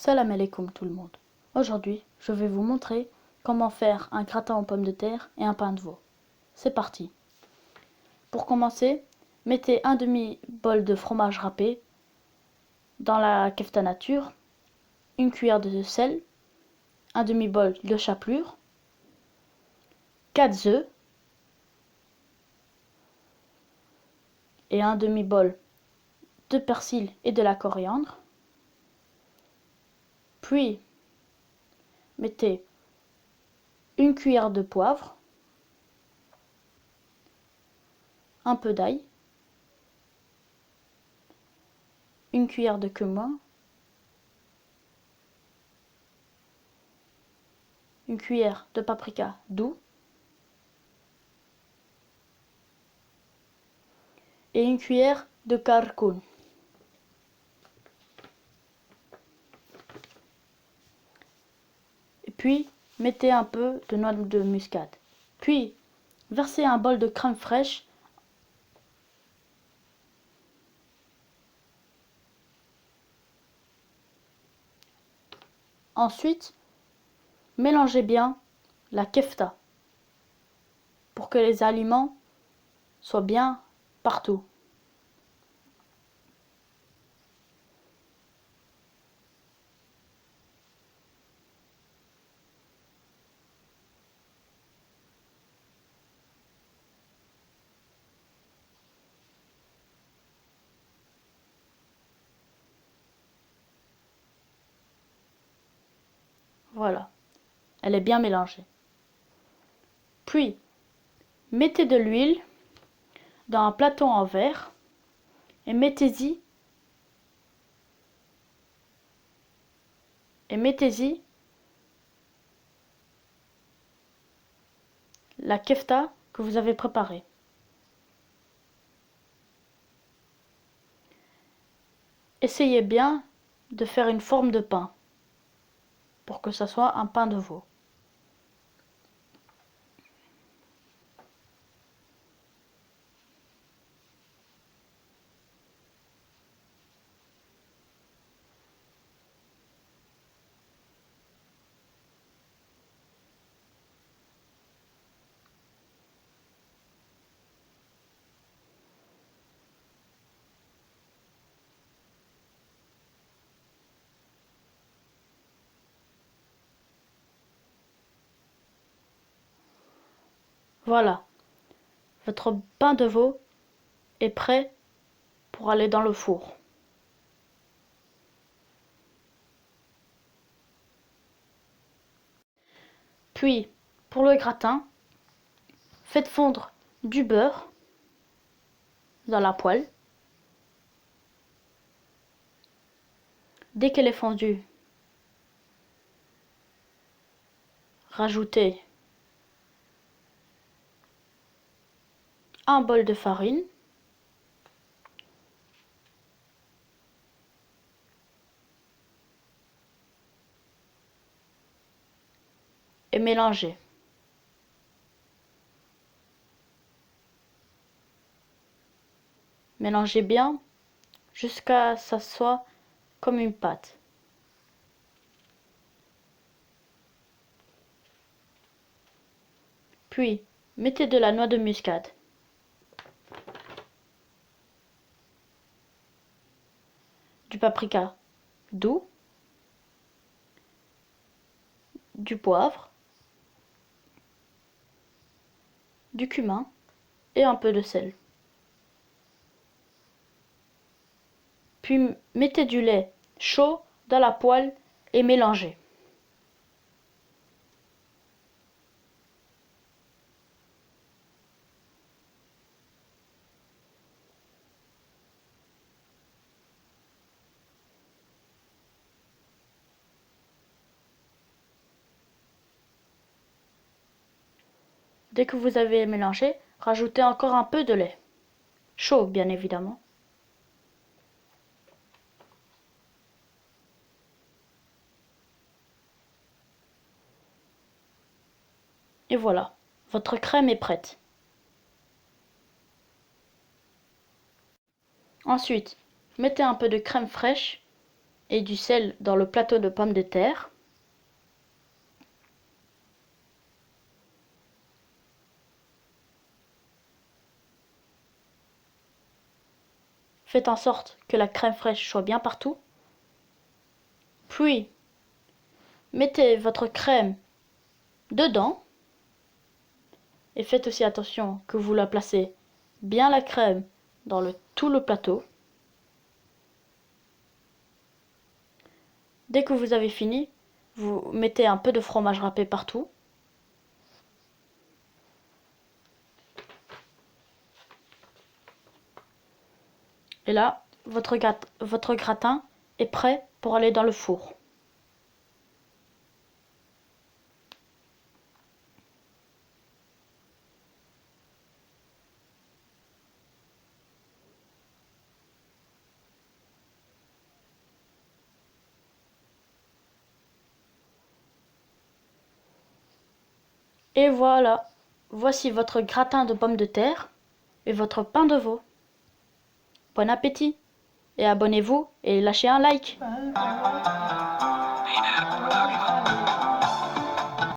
Salam alaikum tout le monde. Aujourd'hui, je vais vous montrer comment faire un gratin aux pommes de terre et un pain de veau. C'est parti. Pour commencer, mettez un demi-bol de fromage râpé dans la kefta nature, une cuillère de sel, un demi-bol de chapelure, 4 œufs et un demi-bol de persil et de la coriandre. Puis, mettez une cuillère de poivre, un peu d'ail, une cuillère de cumin, une cuillère de paprika doux et une cuillère de karkoun. Et puis, mettez un peu de noix de muscade. Puis, versez un bol de crème fraîche. Ensuite, mélangez bien la kefta pour que les aliments soient bien partout. Voilà, elle est bien mélangée. Puis, mettez de l'huile dans un plateau en verre et mettez-y la kefta que vous avez préparée. Essayez bien de faire une forme de pain pour que ça soit un pain de veau. Voilà, votre pain de veau est prêt pour aller dans le four. Puis, pour le gratin, faites fondre du beurre dans la poêle. Dès qu'elle est fondue, rajoutez un bol de farine, et mélangez. Mélangez bien jusqu'à ce que ça soit comme une pâte. Puis, mettez de la noix de muscade. Du paprika doux, du poivre, du cumin et un peu de sel. Puis mettez du lait chaud dans la poêle et mélangez. Dès que vous avez mélangé, rajoutez encore un peu de lait. Chaud, bien évidemment. Et voilà, votre crème est prête. Ensuite, mettez un peu de crème fraîche et du sel dans le plateau de pommes de terre. Faites en sorte que la crème fraîche soit bien partout. Puis, mettez votre crème dedans. Et faites aussi attention que vous la placez bien la crème dans tout le plateau. Dès que vous avez fini, vous mettez un peu de fromage râpé partout. Et là, votre gratin est prêt pour aller dans le four. Et voilà, voici votre gratin de pommes de terre et votre pain de veau. Bon appétit et abonnez-vous et lâchez un like.